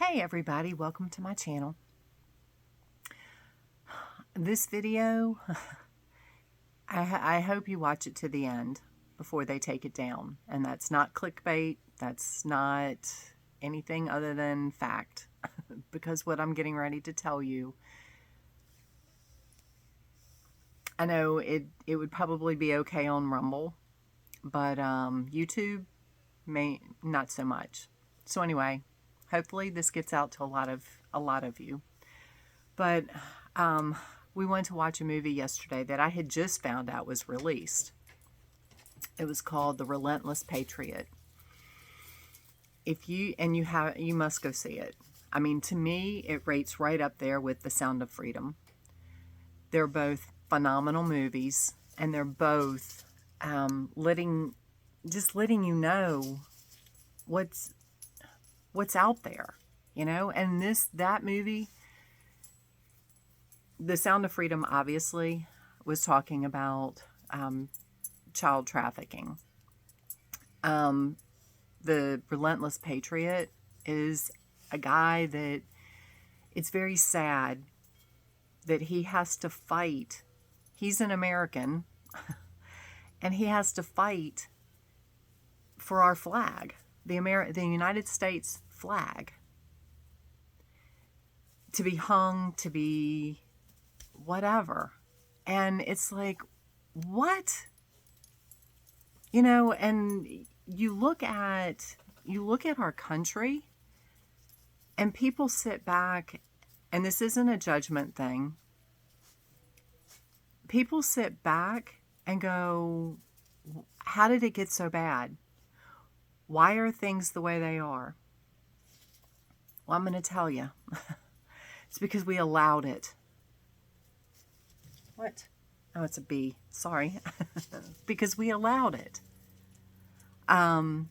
Hey everybody, welcome to my channel. This video, I hope you watch it to the end before they take it down. And that's not clickbait, that's not anything other than fact. Because what I'm getting ready to tell you, I know it would probably be okay on Rumble, but YouTube may not so much. So anyway, hopefully this gets out to a lot of you. But we went to watch a movie yesterday that I had just found out was released. It was called The Relentless Patriot. You must go see it. I mean, to me, it rates right up there with The Sound of Freedom. They're both phenomenal movies, and they're both letting you know what's out there, you know. And that movie, The Sound of Freedom, obviously was talking about child trafficking. The Relentless Patriot is a guy that it's very sad that he has to fight. He's an American, and he has to fight for our flag, the United States flag, to be hung, to be whatever. And it's like, what? You know, and you look at our country, and people sit back, and this isn't a judgment thing. People sit back and go, how did it get so bad? Why are things the way they are? Well, I'm going to tell you. It's because we allowed it. What? Oh, it's a bee. Sorry. Because we allowed it. And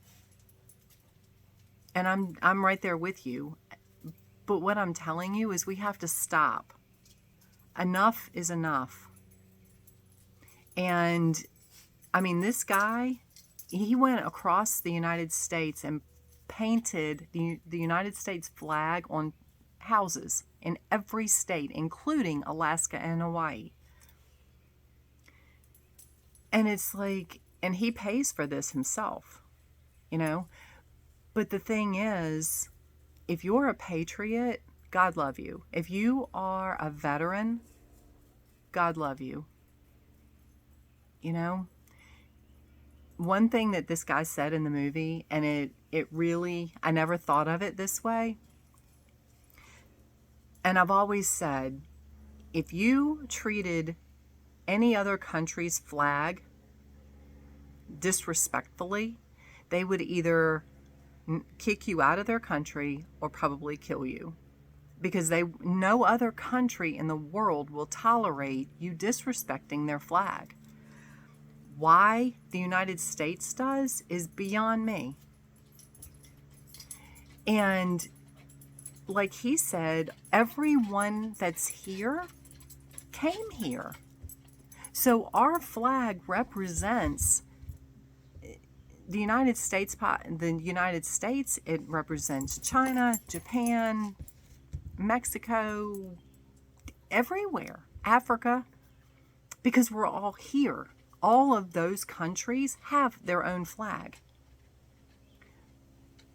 I'm right there with you. But what I'm telling you is we have to stop. Enough is enough. And I mean, this guy, he went across the United States and painted the United States flag on houses in every state, including Alaska and Hawaii. And it's like, and he pays for this himself, you know. But the thing is, if you're a patriot, God love you. If you are a veteran, God love you. You know, one thing that this guy said in the movie, and it really, I never thought of it this way. And I've always said, if you treated any other country's flag disrespectfully, they would either kick you out of their country or probably kill you. Because no other country in the world will tolerate you disrespecting their flag. Why the United States does is beyond me. And like he said, everyone that's here came here. So our flag represents the United States. It represents China, Japan, Mexico, everywhere, Africa, because we're all here. All of those countries have their own flag.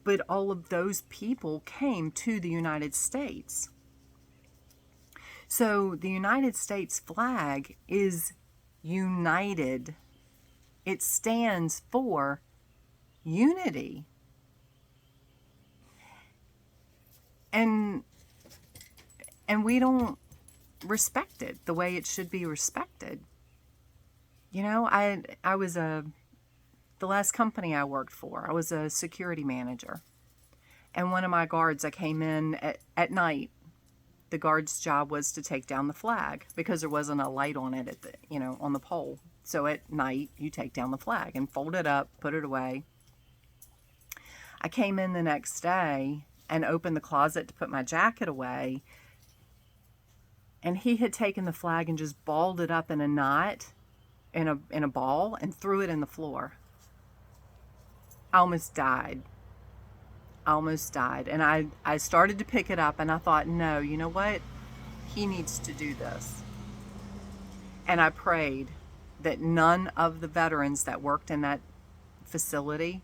But all of those people came to the United States. So the United States flag is united. It stands for unity. And we don't respect it the way it should be respected. You know, I was the last company I worked for, I was a security manager. And one of my guards, I came in at night. The guard's job was to take down the flag because there wasn't a light on it on the pole. So at night, you take down the flag and fold it up, put it away. I came in the next day and opened the closet to put my jacket away. And he had taken the flag and just balled it up in a knot, in a ball, and threw it in the floor. I almost died. I almost died. And I started to pick it up and I thought, no, you know what? He needs to do this. And I prayed that none of the veterans that worked in that facility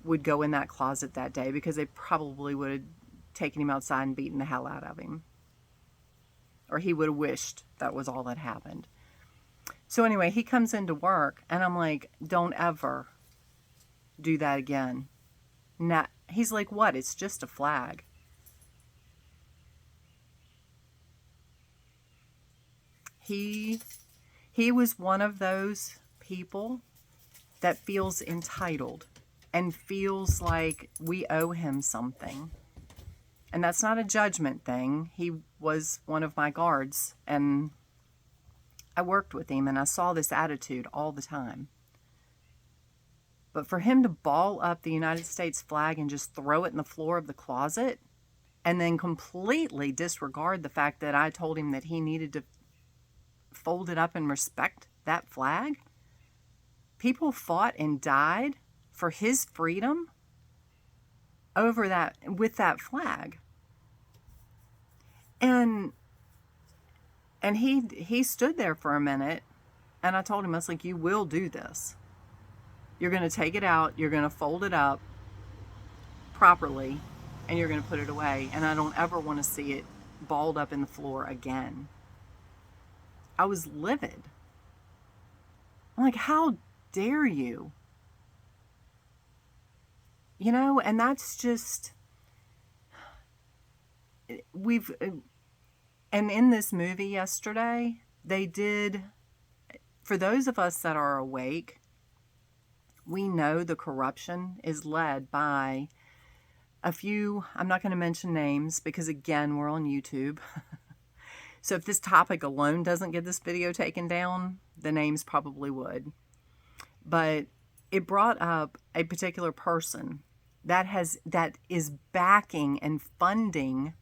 would go in that closet that day, because they probably would have taken him outside and beaten the hell out of him. Or he would have wished that was all that happened. So anyway, he comes into work and I'm like, don't ever do that again. He's like, what? It's just a flag. He was one of those people that feels entitled and feels like we owe him something. And that's not a judgment thing. He was one of my guards, and I worked with him, and I saw this attitude all the time. But for him to ball up the United States flag and just throw it in the floor of the closet, and then completely disregard the fact that I told him that he needed to fold it up and respect that flag. People fought and died for his freedom over that, with that flag. And he stood there for a minute, and I told him, I was like, you will do this. You're going to take it out, you're going to fold it up properly, and you're going to put it away. And I don't ever want to see it balled up in the floor again. I was livid. I'm like, how dare you? You know, and that's just, and in this movie yesterday, they did, for those of us that are awake, we know the corruption is led by a few, I'm not going to mention names because, again, we're on YouTube. So if this topic alone doesn't get this video taken down, the names probably would. But it brought up a particular person that is backing and funding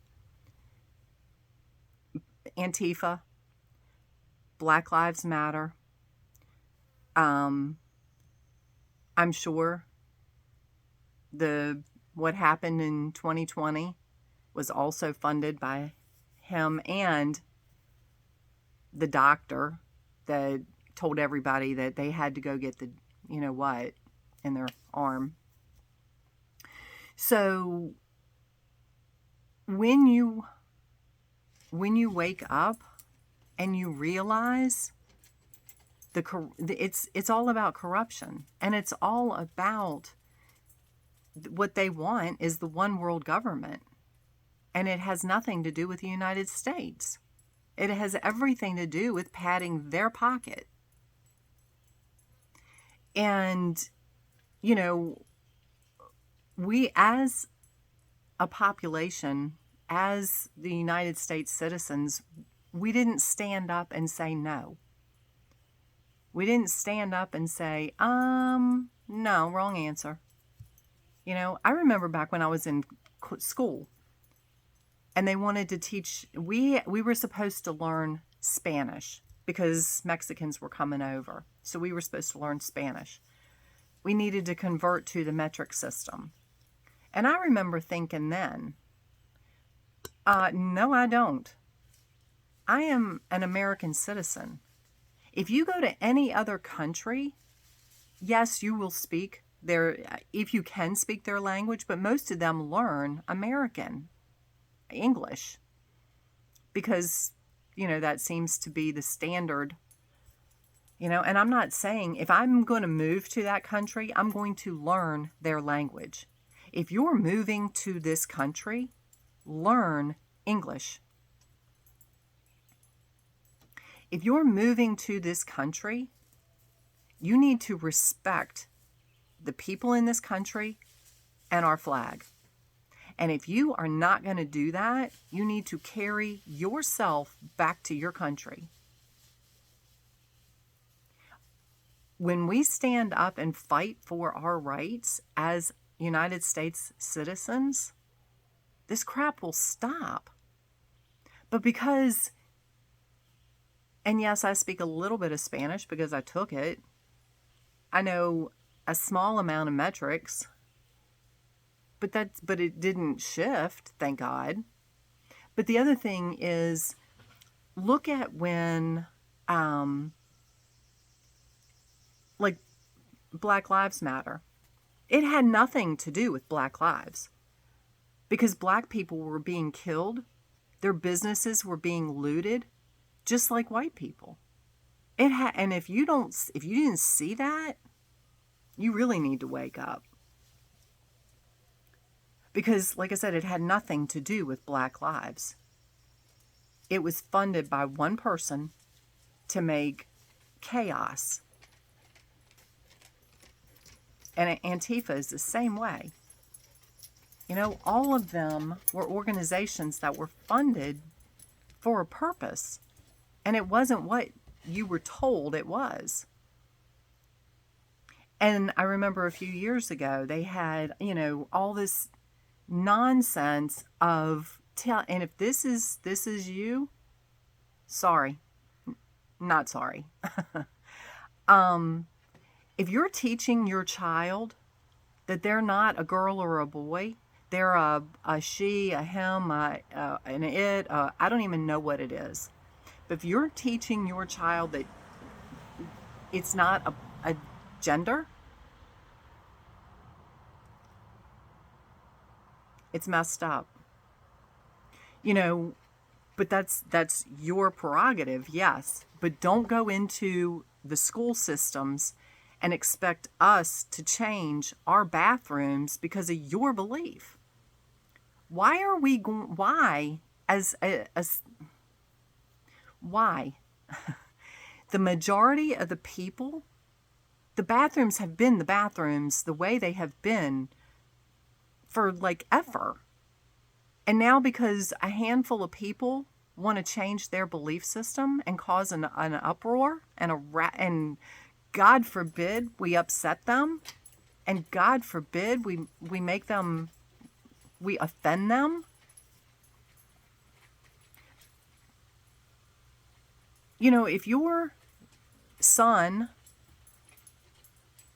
Antifa, Black Lives Matter. I'm sure what happened in 2020 was also funded by him and the doctor that told everybody that they had to go get the, you know what, in their arm. So when you wake up and you realize it's all about corruption, and it's all about what they want is the one world government, and it has nothing to do with the United States. It has everything to do with padding their pocket. And, you know, we as a population, as the United States citizens, we didn't stand up and say no. We didn't stand up and say, no, wrong answer. You know, I remember back when I was in school, and they wanted to teach, we were supposed to learn Spanish because Mexicans were coming over. So we were supposed to learn Spanish. We needed to convert to the metric system. And I remember thinking then, no, I don't. I am an American citizen. If you go to any other country, yes, you will speak if you can speak their language, but most of them learn American English because, you know, that seems to be the standard, you know. And I'm not saying if I'm going to move to that country, I'm going to learn their language. If you're moving to this country, learn English. If you're moving to this country, you need to respect the people in this country and our flag. And if you are not going to do that, you need to carry yourself back to your country. When we stand up and fight for our rights as United States citizens, this crap will stop. But because, and yes, I speak a little bit of Spanish because I took it. I know a small amount of metrics but it didn't shift, thank God. But the other thing is, look at when, like, Black Lives Matter. It had nothing to do with Black lives, because Black people were being killed, their businesses were being looted, just like white people. And if you didn't see that, you really need to wake up. Because, like I said, it had nothing to do with Black lives. It was funded by one person to make chaos. And Antifa is the same way. You know, all of them were organizations that were funded for a purpose. And it wasn't what you were told it was. And I remember a few years ago, they had, you know, all this nonsense of and if this is you, sorry, not sorry. If you're teaching your child that they're not a girl or a boy, they're a she, a him, an it, I don't even know what it is. But if you're teaching your child that it's not a gender, it's messed up. You know, but that's your prerogative, yes. But don't go into the school systems and expect us to change our bathrooms because of your belief. Why are we going? Why why? The majority of the people, the bathrooms have been the bathrooms the way they have been for like ever. And now because a handful of people want to change their belief system and cause an uproar and God forbid we upset them, and God forbid we make them, we offend them. You know, if your son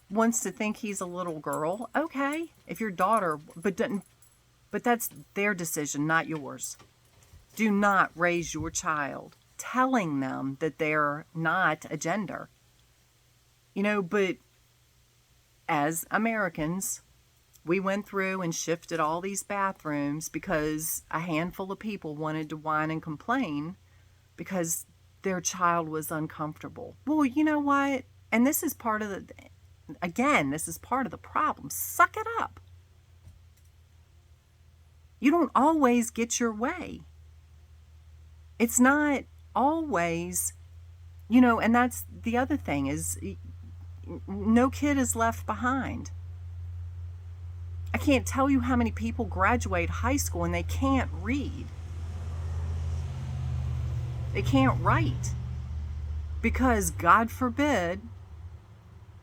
wants to think he's a little girl, okay. If your daughter, but that's their decision, not yours. Do not raise your child telling them that they're not a gender. You know, but as Americans, we went through and shifted all these bathrooms because a handful of people wanted to whine and complain because their child was uncomfortable. Well, you know what? And this is part of this is part of the problem. Suck it up. You don't always get your way. It's not always, you know, and that's the other thing is no kid is left behind. I can't tell you how many people graduate high school and they can't read. They can't write because, God forbid,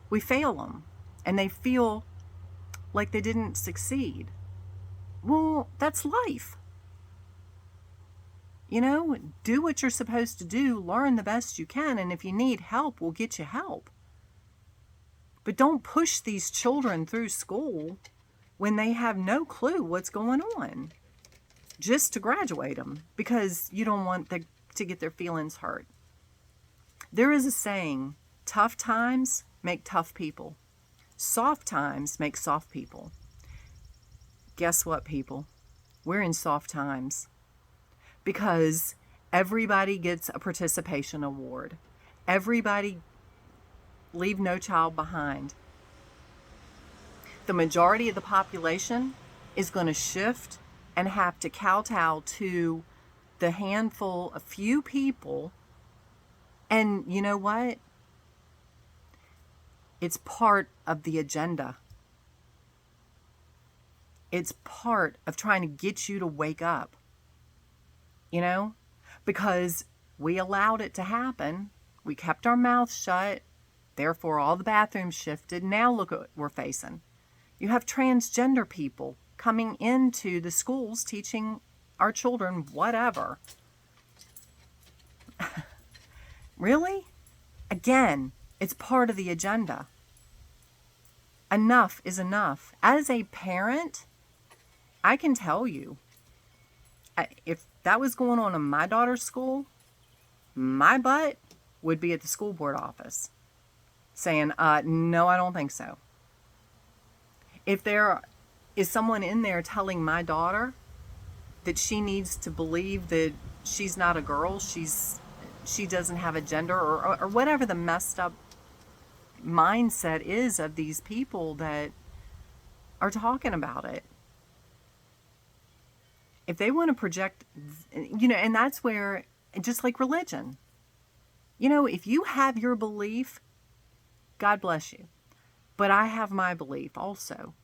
we fail them and they feel like they didn't succeed. Well, that's life. You know, do what you're supposed to do, learn the best you can, and if you need help, we'll get you help. But don't push these children through school when they have no clue what's going on just to graduate them because you don't want to get their feelings hurt. There is a saying, tough times make tough people. Soft times make soft people. Guess what, people? We're in soft times because everybody gets a participation award. Everybody, leave no child behind. The majority of the population is going to shift and have to kowtow to the handful, a few people. And you know what? It's part of the agenda. It's part of trying to get you to wake up, you know, because we allowed it to happen. We kept our mouths shut. Therefore, all the bathrooms shifted. Now look at what we're facing. You have transgender people coming into the schools teaching our children whatever. Really? Again, it's part of the agenda. Enough is enough. As a parent, I can tell you, if that was going on in my daughter's school, my butt would be at the school board office saying, no, I don't think so. If there is someone in there telling my daughter that she needs to believe that she's not a girl, she doesn't have a gender, or whatever the messed up mindset is of these people that are talking about it. If they want to project, and that's where, just like religion, if you have your belief, God bless you. But I have my belief also.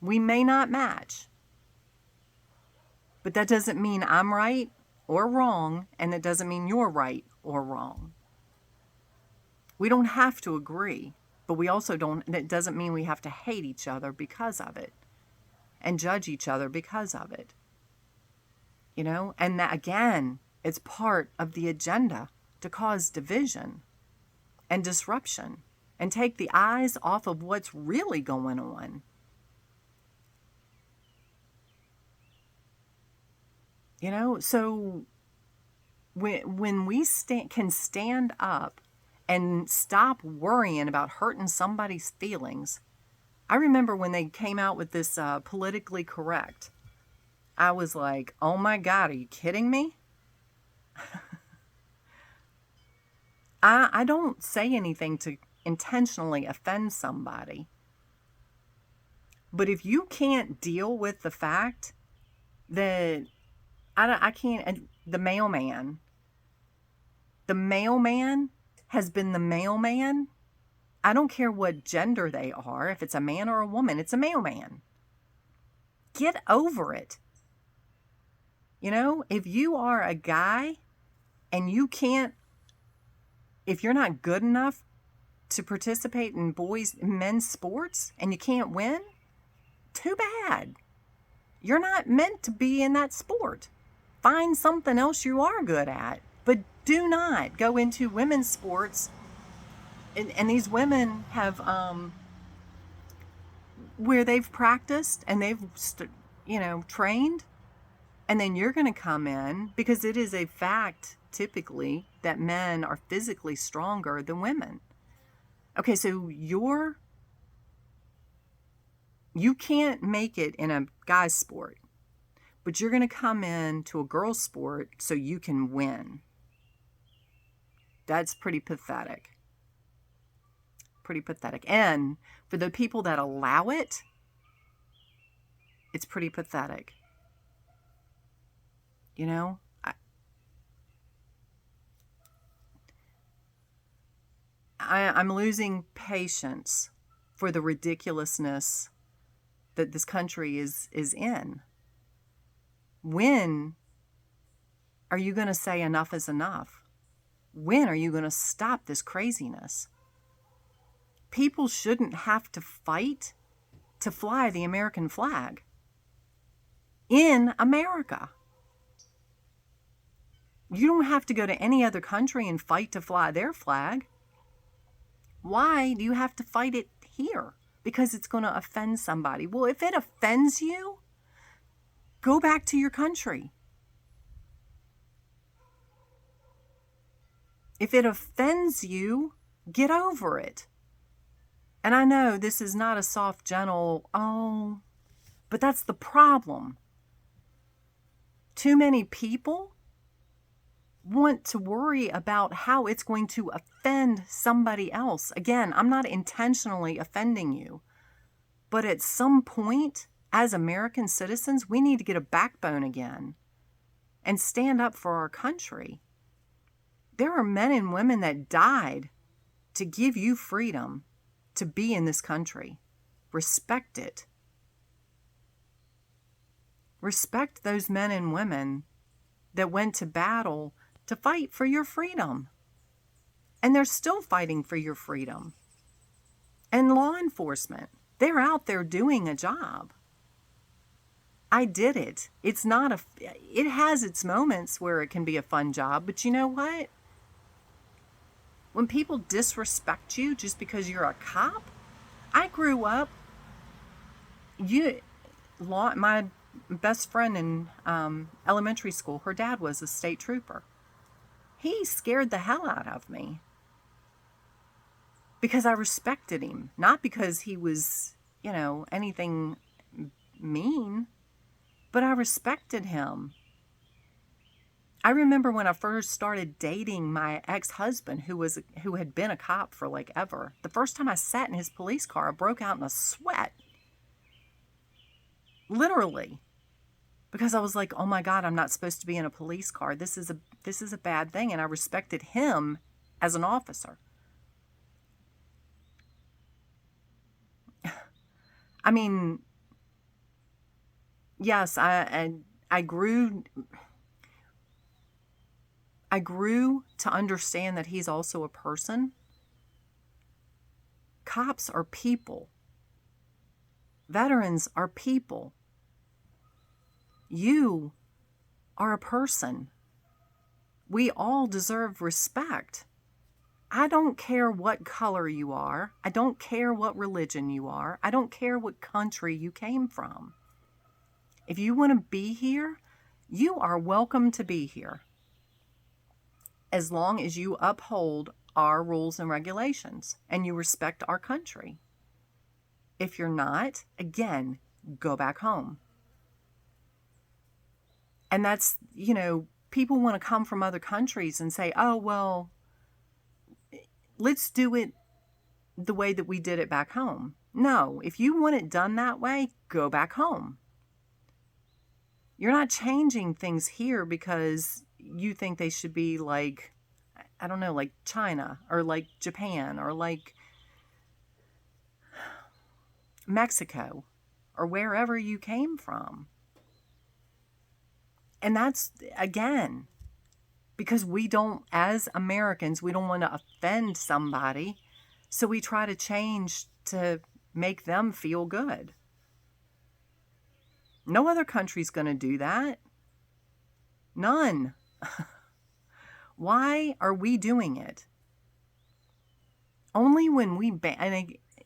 We may not match, but that doesn't mean I'm right or wrong, and it doesn't mean you're right or wrong. We don't have to agree, but we also it doesn't mean we have to hate each other because of it and judge each other because of it. And that, again, it's part of the agenda to cause division and disruption and take the eyes off of what's really going on. So when we can stand up and stop worrying about hurting somebody's feelings. I remember when they came out with this politically correct. I was like, oh my God, are you kidding me? I don't say anything to intentionally offend somebody. But if you can't deal with the fact that I can't, the mailman has been the mailman. I don't care what gender they are. If it's a man or a woman, it's a mailman. Get over it. If you are a guy and if you're not good enough to participate in men's sports and you can't win, too bad. You're not meant to be in that sport. Find something else you are good at, but do not go into women's sports. And these women have, where they've practiced and they've, trained, and then you're going to come in, because it is a fact, typically, that men are physically stronger than women. Okay, so you can't make it in a guy's sport, but you're going to come in to a girl's sport so you can win. That's pretty pathetic. Pretty pathetic. And for the people that allow it, it's pretty pathetic. I'm losing patience for the ridiculousness that this country is in. When are you going to say enough is enough? When are you going to stop this craziness? People shouldn't have to fight to fly the American flag in America. You don't have to go to any other country and fight to fly their flag. Why do you have to fight it here? Because it's going to offend somebody. Well, if it offends you, go back to your country. If it offends you, get over it. And I know this is not a soft, gentle, but that's the problem. Too many people want to worry about how it's going to offend somebody else. Again, I'm not intentionally offending you, but at some point, as American citizens, we need to get a backbone again and stand up for our country. There are men and women that died to give you freedom to be in this country. Respect it. Respect those men and women that went to battle to fight for your freedom. And they're still fighting for your freedom. And law enforcement, they're out there doing a job. I did it. It has its moments where it can be a fun job, but you know what? When people disrespect you just because you're a cop, I grew up, my best friend in elementary school, her dad was a state trooper. He scared the hell out of me because I respected him, not because he was, anything mean, but I respected him. I remember when I first started dating my ex-husband, who had been a cop for like ever. The first time I sat in his police car, I broke out in a sweat. Literally. Because I was like, "Oh my God, I'm not supposed to be in a police car. This is a bad thing." And I respected him as an officer. I mean, yes, I grew to understand that he's also a person. Cops are people. Veterans are people. You are a person. We all deserve respect. I don't care what color you are. I don't care what religion you are. I don't care what country you came from. If you want to be here, you are welcome to be here, as long as you uphold our rules and regulations and you respect our country. If you're not, again, go back home. And that's, people want to come from other countries and say, "Oh, well, let's do it the way that we did it back home." No, if you want it done that way, go back home. You're not changing things here because you think they should be like, I don't know, like China or like Japan or like Mexico or wherever you came from. And that's, again, because as Americans, we don't want to offend somebody. So we try to change to make them feel good. No other country's going to do that. None. Why are we doing it? Only when we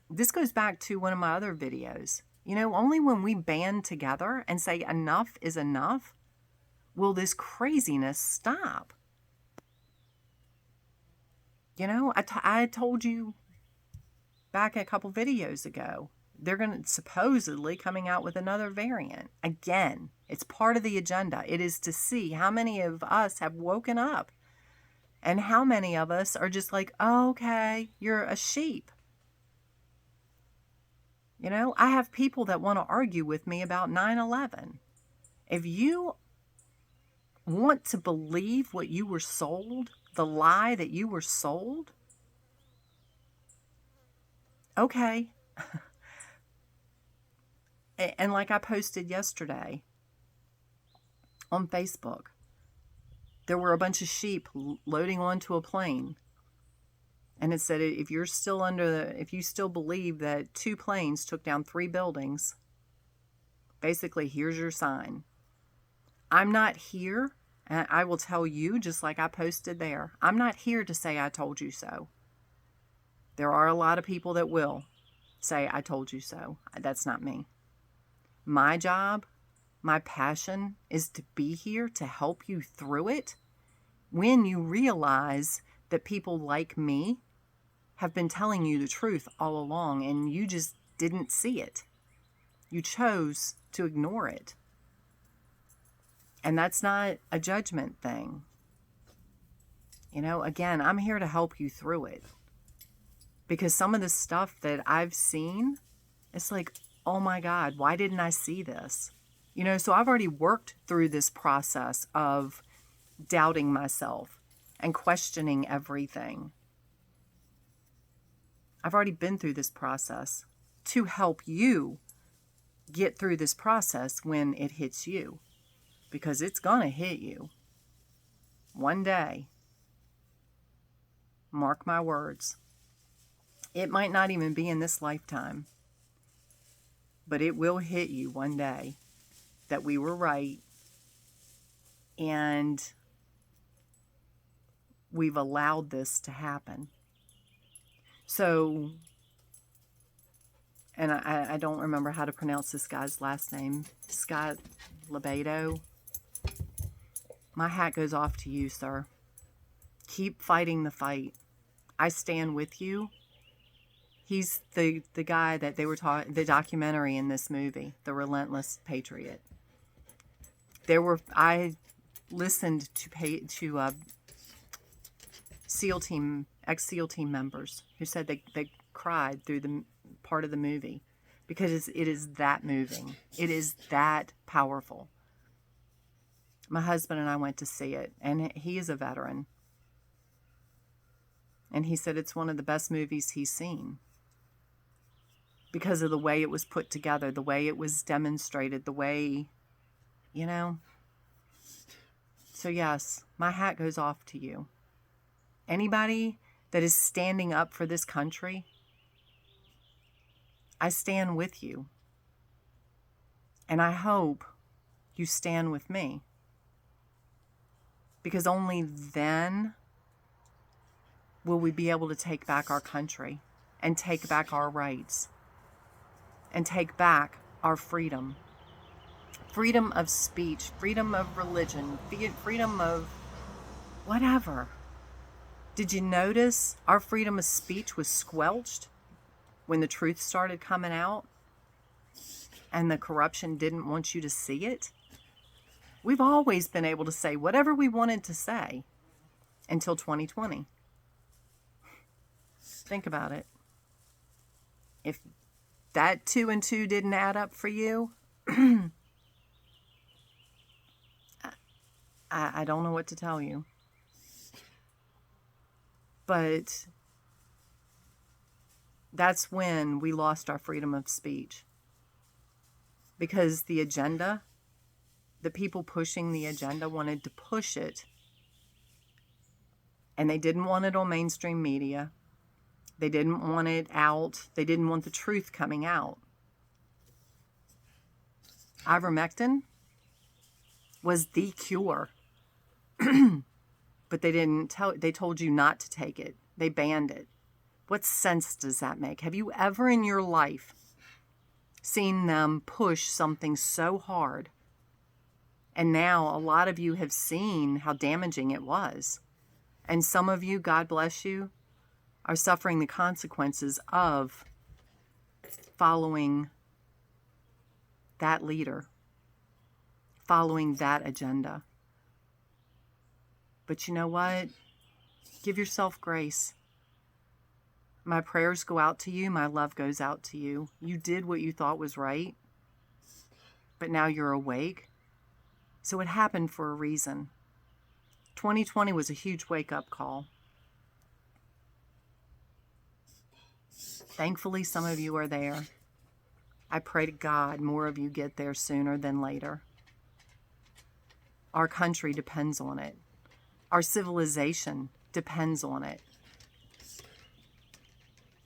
this goes back to one of my other videos. Only when we band together and say enough is enough will this craziness stop. I told you back a couple videos ago, they're going to supposedly coming out with another variant. Again, it's part of the agenda. It is to see how many of us have woken up and how many of us are just like, "Oh, okay, you're a sheep." I have people that want to argue with me about 9/11. If you want to believe what you were sold, the lie that you were sold, okay. And like I posted yesterday on Facebook, there were a bunch of sheep loading onto a plane. And it said, if you still believe that 2 planes took down 3 buildings, basically, here's your sign. I'm not here, and I will tell you, just like I posted there, I'm not here to say I told you so. There are a lot of people that will say I told you so. That's not me. My job, my passion is to be here to help you through it when you realize that people like me have been telling you the truth all along and you just didn't see it. You chose to ignore it. And that's not a judgment thing. Again, I'm here to help you through it. Because some of the stuff that I've seen, it's like, oh my God, why didn't I see this? So I've already worked through this process of doubting myself and questioning everything. I've already been through this process to help you get through this process when it hits you. Because it's going to hit you. One day. Mark my words. It might not even be in this lifetime. But it will hit you one day that we were right. And we've allowed this to happen. So and I don't remember how to pronounce this guy's last name, Scott LoBaido. My hat goes off to you, sir. Keep fighting the fight. I stand with you. He's the guy that they were talking, the documentary in this movie, The Relentless Patriot. I listened to SEAL team, ex-SEAL team members who said they cried through the part of the movie because it is that moving. It is that powerful. My husband and I went to see it, and he is a veteran. And he said it's one of the best movies he's seen because of the way it was put together, the way it was demonstrated, the way, you know. So yes, my hat goes off to you. Anybody that is standing up for this country, I stand with you. And I hope you stand with me. Because only then will we be able to take back our country and take back our rights and take back our freedom. Freedom of speech, freedom of religion, freedom of whatever. Did you notice our freedom of speech was squelched when the truth started coming out and the corruption didn't want you to see it? We've always been able to say whatever we wanted to say until 2020. Think about it. If that 2 and 2 didn't add up for you, I don't know what to tell you. But that's when we lost our freedom of speech. Because the agenda, the people pushing the agenda wanted to push it. And they didn't want it on mainstream media. They didn't want it out. They didn't want the truth coming out. Ivermectin was the cure. But they told you not to take it. They banned it. What sense does that make? Have you ever in your life seen them push something so hard? And now a lot of you have seen how damaging it was. And some of you, God bless you, are suffering the consequences of following that leader, following that agenda. But you know what? Give yourself grace. My prayers go out to you. My love goes out to you. You did what you thought was right, but now you're awake. So it happened for a reason. 2020 was a huge wake-up call. Thankfully, some of you are there. I pray to God more of you get there sooner than later. Our country depends on it. Our civilization depends on it.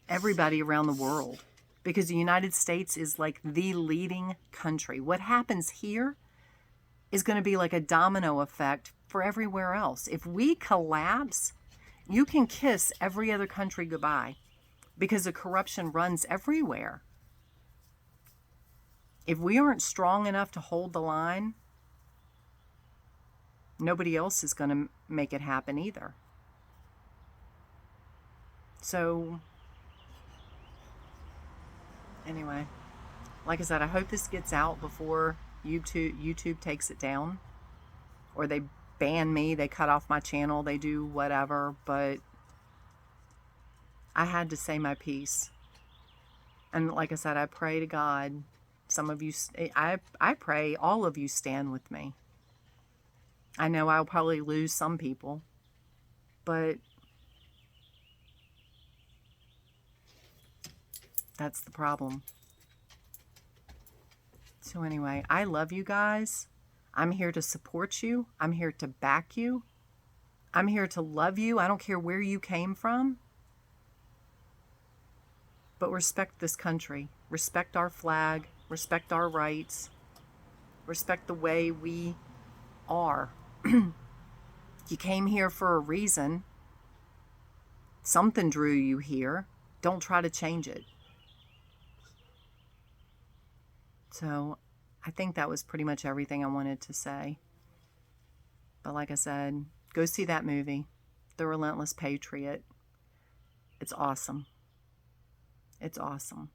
Everybody around the world. Because the United States is like the leading country. What happens here is going to be like a domino effect for everywhere else. If we collapse, you can kiss every other country goodbye. Because the corruption runs everywhere. If we aren't strong enough to hold the line, nobody else is going to make it happen either. So, anyway, like I said, I hope this gets out before YouTube takes it down. Or they ban me, they cut off my channel, they do whatever, but I had to say my piece. And like I said, I pray to God, some of you, I pray all of you stand with me. I know I'll probably lose some people, but that's the problem. So anyway, I love you guys. I'm here to support you. I'm here to back you. I'm here to love you. I don't care where you came from. But respect this country. Respect our flag. Respect our rights. Respect the way we are. You came here for a reason. Something drew you here. Don't try to change it. So I think that was pretty much everything I wanted to say. But like I said, go see that movie, The Relentless Patriot. It's awesome. It's awesome.